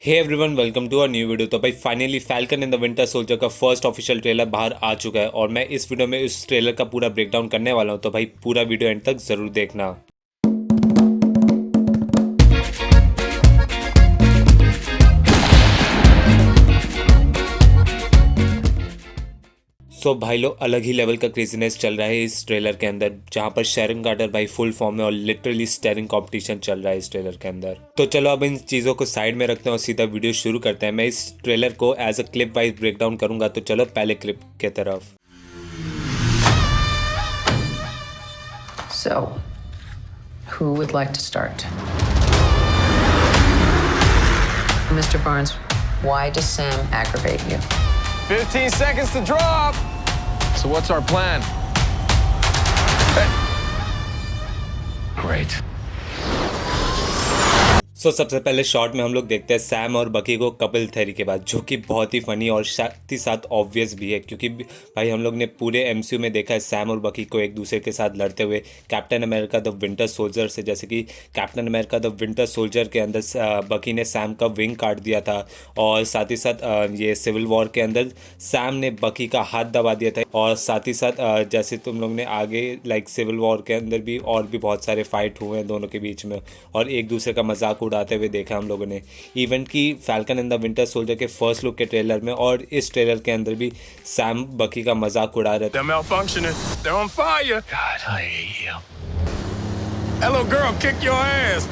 Hey everyone, welcome to a new video. तो भाई finally Falcon and the Winter Soldier का first official trailer बाहर आ चुका है और मैं इस वीडियो में इस ट्रेलर का पूरा ब्रेकडाउन करने वाला हूं। तो भाई पूरा वीडियो एंड तक जरूर देखना। सो भाई लोग अलग ही लेवल का क्रेजीनेस चल रहा है इस ट्रेलर के अंदर, जहां पर शेरन कार्टर भाई फुल फॉर्म में और लिटरली स्टेरिंग कंपटीशन चल रहा है इस ट्रेलर के अंदर। तो चलो अब इन चीज़ों को साइड में रखते हैं और सीधा वीडियो शुरू करते हैं। मैं इस ट्रेलर को as a clip wise breakdown करूंगा, तो चलो पहले क्लिप के तरफ। So, who would like to start? Mr. Barnes, why does Sam aggravate you? 15 seconds to drop. So what's our plan? Great. सो सबसे पहले शॉट में हम लोग देखते हैं सैम और बकी को कपल थेरी के बाद, जो कि बहुत ही फनी और साथ ही साथ ऑब्वियस भी है, क्योंकि भाई हम लोग ने पूरे एमसीयू में देखा है सैम और बकी को एक दूसरे के साथ लड़ते हुए captain America the Winter soldier से। जैसे कि captain America the Winter soldier के अंदर बकी ने सैम का विंग काट दिया था, और साथ ही साथ ये सिविल वॉर के अंदर सैम ने बकी का हाथ दबा दिया था। और साथ ही साथ जैसे तुम लोग ने आगे सिविल वॉर के अंदर भी और भी बहुत सारे फाइट हुए हैं दोनों के बीच में, और एक दूसरे का मजाक उड़ाते हुए देखा हम लोगों ने। इवन की falcon and the Winter soldier के फर्स्ट लुक के ट्रेलर में और इस ट्रेलर के अंदर भी सैम बकी का मजाक उड़ा रहे थे। They're malfunctioning. They're on fire. God, I hate you. Hello, girl, kick your ass.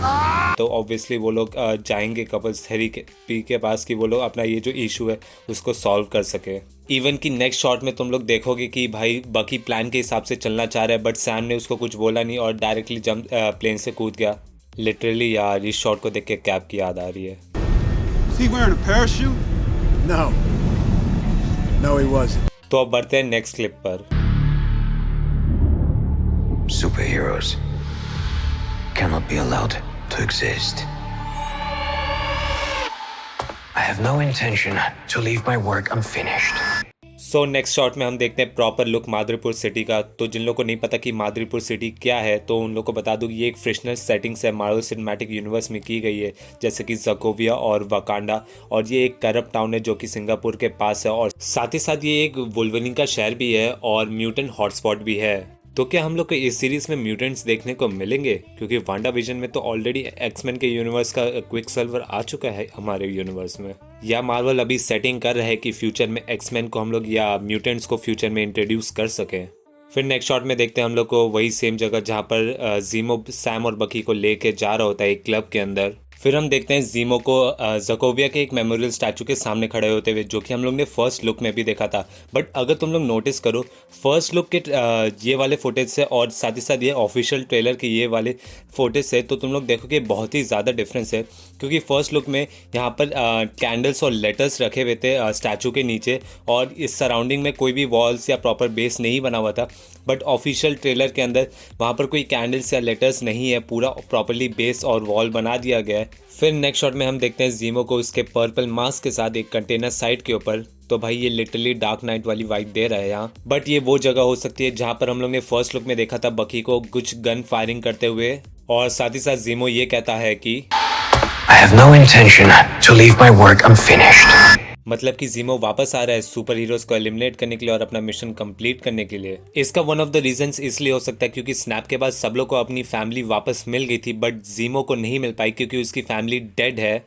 तो ऑब्वियसली वो लोग जाएंगे कपल्स थेरेपी के पास कि वो लोग अपना ये जो इशू है उसको सॉल्व कर सके। इवन की नेक्स्ट शॉट में तुम लोग देखोगे कि भाई बकी प्लान के हिसाब से चलना चाह रहा है, बट सैम ने उसको कुछ बोला नहीं और डायरेक्टली जंप प्लेन से कूद गया। लिटरली यार इस शॉट को देख के कैप की याद आ रही है। Was he wearing a parachute? No. No, he wasn't. तो अब बढ़ते हैं नेक्स्ट क्लिप पर। Superheroes cannot be allowed to exist. I have no intention to leave my work unfinished. So next shot में हम देखते हैं प्रॉपर लुक मादरीपुर सिटी का। तो जिन लोगों को नहीं पता कि मादरीपुर सिटी क्या है, तो उन लोगों को बता दूं ये एक फिक्शनल सेटिंग्स है, मार्वल सिनेमैटिक यूनिवर्स में की गई है, जैसे कि ज़कोविया और वकांडा। और ये एक करप्ट टाउन है जो कि सिंगापुर के पास है, और साथ ही साथ ये एक वुल्वरिन का शहर भी है और म्यूटेंट हॉटस्पॉट भी है। तो क्या हम लोग को इस सीरीज में म्यूटेंट्स देखने को मिलेंगे? क्योंकि वांडा विजन में तो ऑलरेडी एक्समैन के यूनिवर्स का क्विक सिल्वर आ चुका है हमारे यूनिवर्स में, या मार्वल अभी सेटिंग कर रहा है कि फ्यूचर में एक्समैन को हम लोग या म्यूटेंट्स को फ्यूचर में इंट्रोड्यूस कर सकें। फिर नेक्स्ट शॉट में देखते हैं हम लोग को वही सेम जगह जहाँ पर जीमो सैम और बकी को लेके जा रहा होता है एक क्लब के अंदर। फिर हम देखते हैं जीमो को ज़कोविया के एक मेमोरियल स्टैचू के सामने खड़े होते हुए, जो कि हम लोग ने फर्स्ट लुक में भी देखा था। बट अगर तुम लोग नोटिस करो फर्स्ट लुक के ये वाले फुटेज से और साथ ही साथ ये ऑफिशियल ट्रेलर के ये वाले फुटेज से, तो तुम लोग देखोगे बहुत ही ज़्यादा डिफरेंस है। क्योंकि फर्स्ट लुक में यहाँ पर कैंडल्स और लेटर्स रखे हुए थे स्टैचू के नीचे, और इस सराउंडिंग में कोई भी वॉल्स या प्रॉपर बेस नहीं बना हुआ था। बट ऑफिशियल ट्रेलर के अंदर वहाँ पर कोई कैंडल्स या लेटर्स नहीं है, पूरा प्रॉपरली बेस और वॉल बना दिया गया है। फिर नेक्स्ट शॉट में हम देखते हैं जीमो को उसके पर्पल मास्क के साथ एक कंटेनर साइड के ऊपर। तो भाई ये लिटरली डार्क नाइट वाली वाइब दे रहा है यहाँ। बट ये वो जगह हो सकती है जहाँ पर हम लोग ने फर्स्ट लुक में देखा था बकी को कुछ गन फायरिंग करते हुए, और साथ ही साथ जीमो ये कहता है कि I have no intention to leave my work unfinished. मतलब कि जीमो वापस आ रहा है सुपर हीरोज को एलिमिनेट करने के लिए और अपना मिशन कंप्लीट करने के लिए। इसका वन ऑफ द रीजंस इसलिए हो सकता है क्योंकि स्नैप के बाद सब लोग को अपनी फैमिली वापस मिल गई थी, बट जीमो को नहीं मिल पाई क्योंकि उसकी फैमिली डेड है।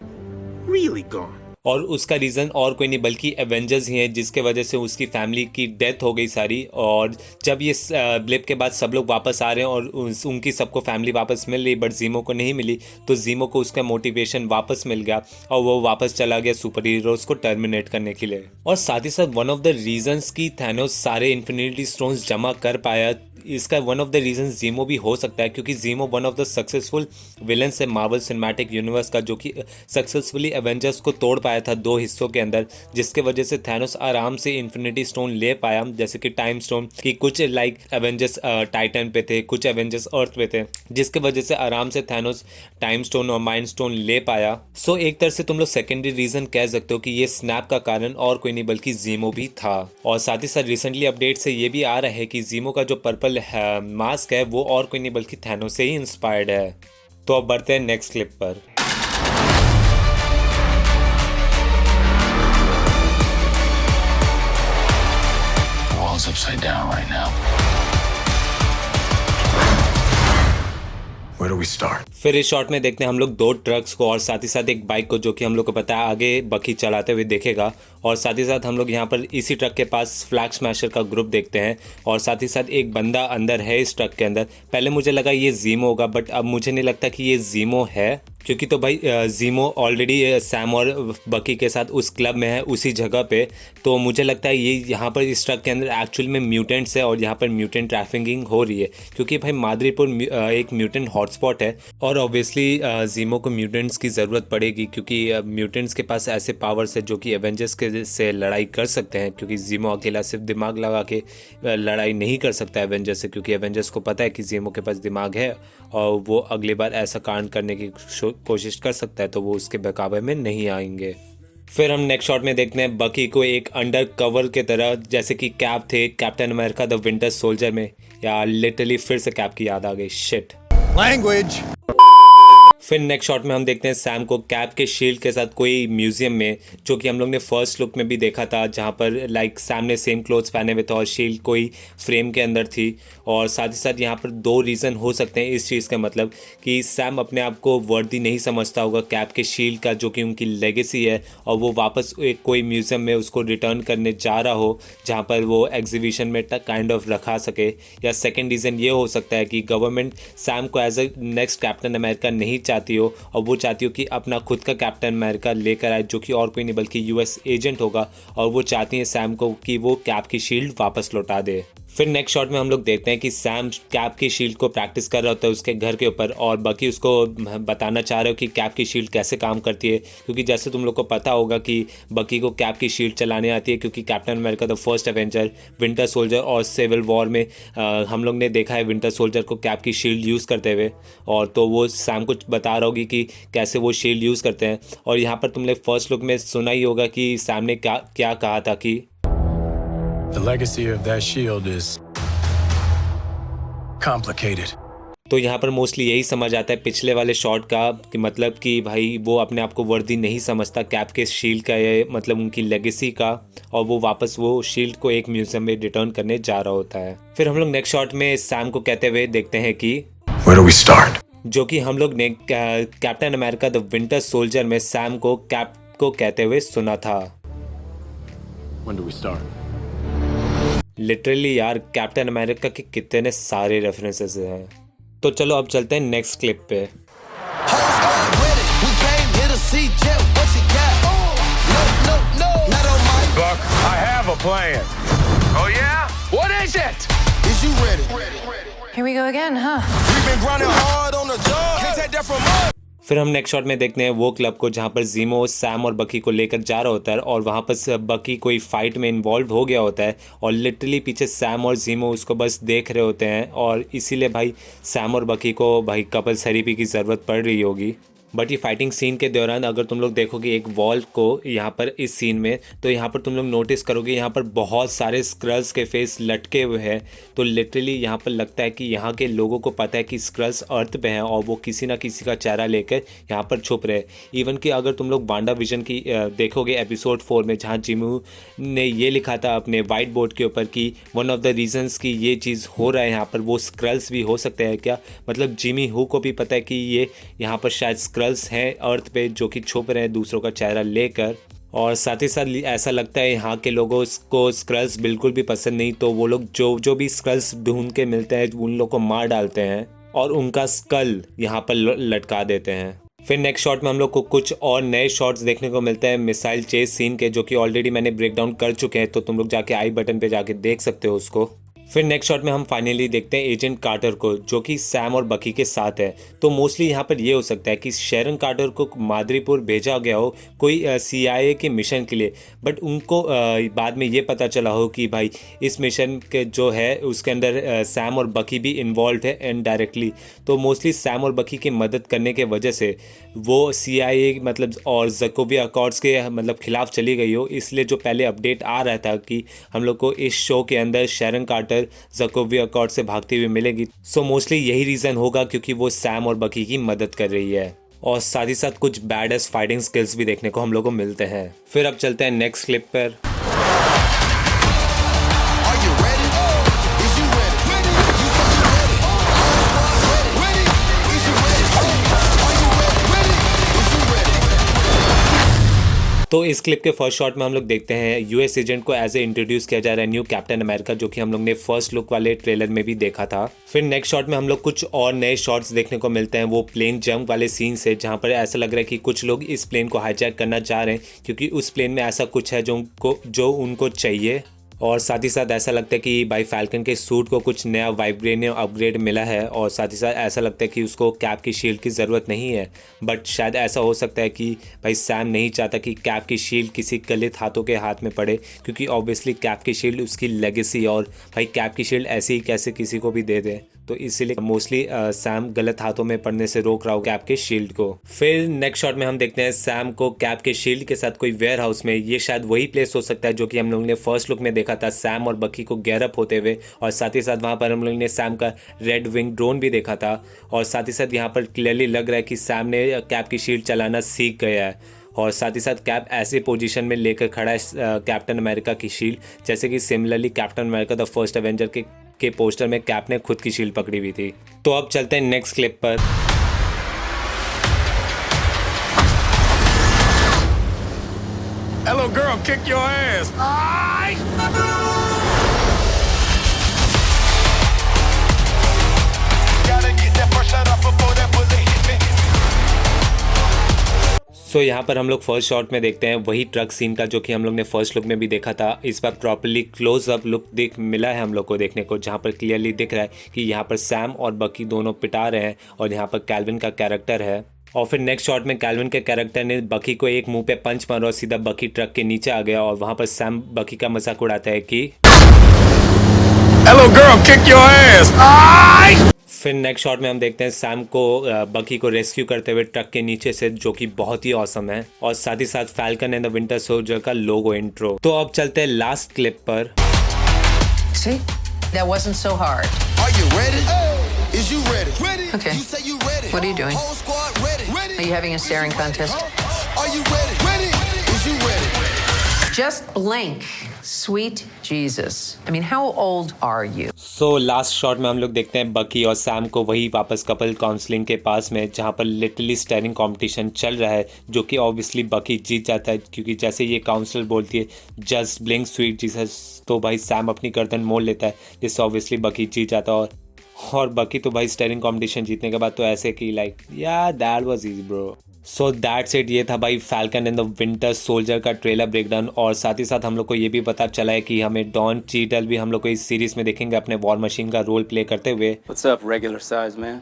Really gone. और उसका रीज़न और कोई नहीं बल्कि एवेंजर्स ही हैं, जिसके वजह से उसकी फैमिली की डेथ हो गई सारी। और जब ये ब्लिप के बाद सब लोग वापस आ रहे हैं और उनकी सबको फैमिली वापस मिल रही, बट जीमो को नहीं मिली, तो जीमो को उसका मोटिवेशन वापस मिल गया और वो वापस चला गया सुपर हीरोज़ को टर्मिनेट करने के लिए। और साथ ही साथ वन ऑफ द रीजंस की थैनोस सारे इन्फिनिटी स्टोन्स जमा कर पाया, इसका one of the reason Zemo भी हो सकता है, क्योंकि Zemo one of the successful villains है मार्वल सिनेमैटिक यूनिवर्स का, जो कि सक्सेसफुली एवेंजर्स को तोड़ पाया था 2 हिस्सों के अंदर, जिसके वजह से थैनोस आराम से इन्फिनिटी स्टोन ले पाया। जैसे कि टाइम स्टोन की कुछ एवेंजर्स टाइटन पे थे, कुछ एवेंजर्स अर्थ पे थे, जिसके वजह से आराम से थैनोस टाइम स्टोन और माइंड स्टोन ले पाया। सो एक तरह से तुम लोग सेकेंडरी रीजन कह सकते हो कि ये स्नैप का कारण और कोई नहीं बल्कि जीमो भी था। और साथ ही साथ रिसेंटली अपडेट से ये भी आ रहा है कि जीमो का जो पर्पल मास्क है वो और कोई नहीं बल्कि थैनोस से ही इंस्पायर्ड है। तो अब बढ़ते हैं नेक्स्ट क्लिप पर। फिर इस शॉट में देखते हैं हम लोग 2 ट्रक्स को और साथ ही साथ एक बाइक को, जो कि हम लोग को पता है आगे बकी चलाते हुए देखेगा। और साथ ही साथ हम लोग यहाँ पर इसी ट्रक के पास फ्लैग स्मैशर का ग्रुप देखते हैं और साथ ही साथ एक बंदा अंदर है इस ट्रक के अंदर। पहले मुझे लगा ये जीमो होगा, बट अब मुझे नहीं लगता कि ये जीमो है, क्योंकि तो भाई जीमो ऑलरेडी सैम और बकी के साथ उस क्लब में है, उसी जगह पे। तो मुझे लगता है ये यहाँ पर इस ट्रक के अंदर एक्चुअल में म्यूटेंट्स है और यहाँ पर म्यूटेंट ट्रैफिकिंग हो रही है, क्योंकि भाई मादरीपुर एक म्यूटेंट हॉटस्पॉट है और ऑब्वियसली जीमो को म्यूटेंट्स की ज़रूरत पड़ेगी, क्योंकि म्यूटेंट्स के पास ऐसे पावर्स है जो कि एवेंजर्स के से लड़ाई कर सकते हैं, क्योंकि जीमो अकेला सिर्फ दिमाग लगा के लड़ाई नहीं कर सकता एवेंजर्स से, क्योंकि एवेंजर्स को पता है कि जीमो के पास दिमाग है और वो अगली बार ऐसा कांड करने की कोशिश कर सकता है, तो वो उसके बहकावे में नहीं आएंगे। फिर हम नेक्स्ट शॉट में देखते हैं बकी को एक अंडर कवर के तरह, जैसे कि कैप थे captain America the Winter soldier में। यार लिटरली फिर से कैप की याद आ गई, शिट। Language. फिर नेक्स्ट शॉट में हम देखते हैं सैम को कैप के शील्ड के साथ कोई म्यूजियम में, जो कि हम लोग ने फर्स्ट लुक में भी देखा था, जहाँ पर लाइक सैम ने सेम क्लोथ्स पहने हुए थे और शील्ड कोई फ्रेम के अंदर थी। और साथ ही साथ यहाँ पर 2 रीज़न हो सकते हैं इस चीज़ का, मतलब कि सैम अपने आप को वर्दी नहीं समझता होगा कैप के शील्ड का, जो कि उनकी लेगेसी है, और वो वापस एक कोई म्यूज़ियम में उसको रिटर्न करने जा रहा हो, जहाँ पर वो एग्जीबिशन में काइंड ऑफ रखा सके। या सेकेंड रीज़न ये हो सकता है कि गवर्नमेंट सैम को as a next Captain America नहीं चाहती हो और वो चाहती हो कि अपना खुद का कैप्टन अमेरिका लेकर आए, जो कि और कोई नहीं बल्कि यूएस एजेंट होगा, और वो चाहती है सैम को कि वो कैप की शील्ड वापस लौटा दे। फिर नेक्स्ट शॉट में हम लोग देखते हैं कि सैम कैप की शील्ड को प्रैक्टिस कर रहा होता है उसके घर के ऊपर, और बकी उसको बताना चाह रहे हो कि कैप की शील्ड कैसे काम करती है, क्योंकि जैसे तुम लोग को पता होगा कि बकी को कैप की शील्ड चलाने आती है, क्योंकि captain America the first Avenger, winter soldier और सिविल वॉर में हम लोग ने देखा है विंटर सोल्जर को कैप की शील्ड यूज़ करते हुए, और तो वो सैम को बता रहा होगी कि कैसे वो शील्ड यूज़ करते हैं। और यहाँ पर तुमने फर्स्ट लुक में सुना ही होगा कि सैम ने क्या कहा था कि The legacy of that shield is complicated. तो यहाँ पर मोस्टली यही समझ आता है पिछले वाले शॉट का, कि मतलब कि भाई वो अपने आप को वर्दी नहीं समझता कैप के शील्ड का, ये मतलब उनकी लेगेसी का, और वो वापस वो शील्ड को एक म्यूजियम में रिटर्न करने जा रहा होता है। फिर हम लोग नेक्स्ट शॉट में सैम को कहते हुए देखते हैं कि Where do we start? जो कि हम लोग ने captain America the Winter soldier में सैम को कैप को कहते हुए सुना था। When do we start? Literally यार कैप्टन अमेरिका के कितने सारे रेफरेंसेस हैं। तो चलो अब चलते हैं नेक्स्ट क्लिप पे। Buck, I have a plan. Oh yeah? What is it? Is you ready? Here we go again, huh? We've been grinding hard on the job. Can't take that from us. फिर हम next shot में देखते हैं वो club को जहाँ पर जीमो Sam और बकी को लेकर जा रहा होता है, और वहाँ पर बकी कोई फाइट में इन्वॉल्व हो गया होता है, और लिटरली पीछे सैम और जीमो उसको बस देख रहे होते हैं, और इसीलिए भाई सैम और बकी को भाई कपल थेरेपी की ज़रूरत पड़ रही होगी। बट ये फाइटिंग सीन के दौरान अगर तुम लोग देखोगे एक वॉल को यहाँ पर इस सीन में, तो यहाँ पर तुम लोग नोटिस करोगे यहाँ पर बहुत सारे स्क्रल्स के फेस लटके हुए हैं। तो लिटरली यहाँ पर लगता है कि यहाँ के लोगों को पता है कि स्क्रल्स अर्थ पे हैं और वो किसी ना किसी का चेहरा लेकर यहाँ पर छुप रहे। इवन कि अगर तुम लोग वांडा विजन की देखोगे एपिसोड 4 में, जहाँ जिमू ने ये लिखा था अपने वाइट बोर्ड के ऊपर कि वन ऑफ द रीजंस कि ये चीज़ हो रहा है यहाँ पर वो स्क्रल्स भी हो सकते हैं क्या, मतलब जिमी हू को भी पता है कि ये यहाँ पर शायद स्क्रल्स हैं अर्थ पे जो कि छुप रहे हैं दूसरों का चेहरा लेकर। और साथ ही साथ ऐसा लगता है यहाँ के लोगों को स्क्रल्स बिल्कुल भी पसंद नहीं, तो वो लोग जो भी स्क्रल्स ढूंढ के मिलते हैं उन लोग को मार डालते हैं और उनका स्कल यहाँ पर लटका देते हैं। फिर नेक्स्ट शॉट में हम लोग को कुछ और नए शॉट्स देखने को मिलते हैं मिसाइल चेस सीन के, जो कि ऑलरेडी मैंने ब्रेक डाउन कर चुके हैं, तो तुम लोग जाके आई बटन पे जाके देख सकते हो उसको। फिर नेक्स्ट शॉट में हम फाइनली देखते हैं एजेंट कार्टर को, जो कि सैम और बकी के साथ है। तो मोस्टली यहाँ पर ये हो सकता है कि शेरन कार्टर को मादरीपुर भेजा गया हो कोई CIA के मिशन के लिए, बट उनको बाद में ये पता चला हो कि भाई इस मिशन के जो है उसके अंदर सैम और बकी भी इन्वॉल्व है इनडायरेक्टली। तो मोस्टली सैम और बकी की मदद करने के वजह से वो CIA मतलब और ज़कोविया अकॉर्ड्स के मतलब खिलाफ चली गई हो, इसलिए जो पहले अपडेट आ रहा था कि हम लोग को इस शो के अंदर शेरन कार्टर ज़कोविया अकॉर्ड से भागती हुई मिलेगी। सो मोस्टली यही रीज़न होगा क्योंकि वो सैम और बकी की मदद कर रही है, और साथ ही साथ कुछ बैडएस फाइटिंग स्किल्स भी देखने को हम लोग को मिलते हैं। फिर अब चलते हैं नेक्स्ट क्लिप पर। Are you ready? Is you ready? You said you ready. Ready? Is you ready? तो इस क्लिप के फर्स्ट शॉट में हम लोग देखते हैं यूएस एजेंट को एज ए इंट्रोड्यूस किया जा रहा है न्यू कैप्टन अमेरिका, जो कि हम लोग ने फर्स्ट लुक वाले ट्रेलर में भी देखा था। फिर नेक्स्ट शॉट में हम लोग कुछ और नए शॉट्स देखने को मिलते हैं, वो प्लेन जंप वाले सीन से, जहां पर ऐसा लग रहा है कि कुछ लोग इस प्लेन को हाईजैक करना चाह रहे हैं, क्योंकि उस प्लेन में ऐसा कुछ है जो उनको चाहिए। और साथ ही साथ ऐसा लगता है कि भाई फैल्कन के सूट को कुछ नया वाइब्रेनियम अपग्रेड मिला है, और साथ ही साथ ऐसा लगता है कि उसको कैप की शील्ड की ज़रूरत नहीं है। बट शायद ऐसा हो सकता है कि भाई सैम नहीं चाहता कि कैप की शील्ड किसी गलत हाथों के हाथ में पड़े, क्योंकि ऑब्वियसली कैप की शील्ड उसकी लेगेसी, और भाई कैप की शील्ड ऐसे ही कैसे किसी को भी दे दे, तो इसीलिए मोस्टली सैम गलत हाथों में पड़ने से रोक रहा हो कैप के शील्ड को। फिर नेक्स्ट शॉट में हम देखते हैं सैम को कैप के शील्ड के साथ कोई वेयर हाउस में। ये शायद वही प्लेस हो सकता है जो कि हम लोगों ने फर्स्ट लुक में देखा था, सैम और बकी को गेयर अप होते हुए, और साथ ही साथ वहाँ पर हम लोगों ने सैम का रेड विंग ड्रोन भी देखा था। और साथ ही साथ यहाँ पर क्लियरली लग रहा है कि सैम ने कैप की शील्ड चलाना सीख गया है, और साथ ही साथ कैप ऐसे पोजीशन में लेकर खड़ा है कैप्टन अमेरिका की शील्ड, जैसे कि similarly captain America the first Avenger के पोस्टर में कैप ने खुद की शील्ड पकड़ी हुई थी। तो अब चलते हैं नेक्स्ट क्लिप पर। Hello, girl, kick your ass. Gotta get that first shot off before that bullet hit me. सो यहाँ पर हम लोग फर्स्ट शॉट में देखते हैं वही ट्रक सीन का जो कि हम लोग ने फर्स्ट लुक में भी देखा था। इस बार प्रॉपर्ली क्लोज अप लुक मिला है हम लोग को देखने को, जहाँ पर क्लियरली दिख रहा है कि यहाँ पर सैम और बकी दोनों पिटा रहे हैं, और यहाँ पर कैल्विन का कैरेक्टर है। और फिर नेक्स्ट शॉट में कैल्विन के कैरेक्टर ने बकी को एक मुंह पे पंच मारा और सीधा बकी ट्रक के नीचे आ गया, और वहाँ पर सैम बकी का मजाक उड़ाता है कि Hello, girl, kick your ass. फिर नेक्स्ट शॉट में हम देखते हैं सैम को बकी को रेस्क्यू करते हुए ट्रक के नीचे से, जो कि बहुत ही ऑसम है, और साथ ही साथ falcon and the Winter Soldier का लोगो इंट्रो। तो अब चलते हैं लास्ट क्लिप पर। See? That wasn't so hard. Are you ready? Is you ready? Ready. Okay. You say you ready. What are you doing? Whole squad ready. Ready. Are you having a staring contest? Are you ready? Ready. Is you ready? Just blink. Sweet Jesus. I mean, how old are you? So last shot में हम लोग देखते हैं बकी और Sam को वही वापस कपल काउंसलिंग के पास में, जहाँ पर लिटरली स्टेरिंग कंपटीशन चल रहा है, जो कि ऑब्वियसली बकी जीत जाता है, क्योंकि जैसे ये काउंसलर बोलती है जस्ट ब्लिंक स्वीट जीसस, तो भाई सैम अपनी गर्दन मोड़ लेता है, जिससे ऑब्वियसली बकी जीत जाता है। और बकी तो भाई स्टेरिंग कंपटीशन जीतने के बाद तो ऐसे कि लाइक या that was easy bro. So that's it. ये था भाई falcon and the Winter Soldier का ट्रेलर ब्रेकडाउन, और साथ ही साथ हम लोग को ये भी पता चला है कि हमें डॉन चीटल भी हम लोग को इस सीरीज में देखेंगे अपने वॉर मशीन का रोल प्ले करते हुए। What's up, regular size man?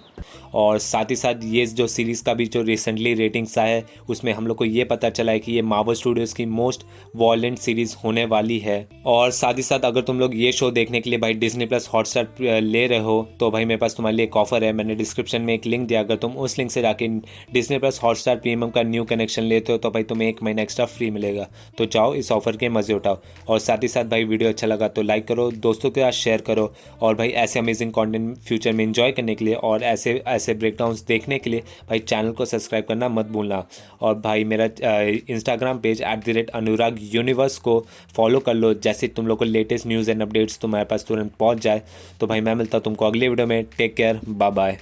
और साथ ही साथ ये जो सीरीज़ का भी जो रिसेंटली रेटिंग्स आया है, उसमें हम लोग को ये पता चला है कि ये मार्वल स्टूडियोज़ की मोस्ट वॉयलेंट सीरीज़ होने वाली है। और साथ ही साथ अगर तुम लोग ये शो देखने के लिए भाई डिज्नी प्लस हॉटस्टार ले रहे हो, तो भाई मेरे पास तुम्हारे लिए एक ऑफर है। मैंने डिस्क्रिप्शन में एक लिंक दिया, अगर तुम उस लिंक से जाके डिज्नी प्लस हॉटस्टार प्रीमियम का न्यू कनेक्शन लेते हो तो भाई तुम्हें 1 महीना एक्स्ट्रा फ्री मिलेगा। तो जाओ इस ऑफर के मज़े उठाओ। और साथ ही साथ भाई वीडियो अच्छा लगा तो लाइक करो, दोस्तों के साथ शेयर करो, और भाई ऐसे अमेजिंग कंटेंट फ्यूचर में एंजॉय करने के लिए और ऐसे ब्रेकडाउन्स देखने के लिए भाई चैनल को सब्सक्राइब करना मत भूलना। और भाई मेरा इंस्टाग्राम पेज @अनुराग यूनिवर्स को फॉलो कर लो, जैसे तुम लोग को लेटेस्ट न्यूज़ एंड अपडेट्स तुम्हारे पास तुरंत पहुँच जाए। तो भाई मैं मिलता हूँ तुमको अगले वीडियो में। Take care, bye bye.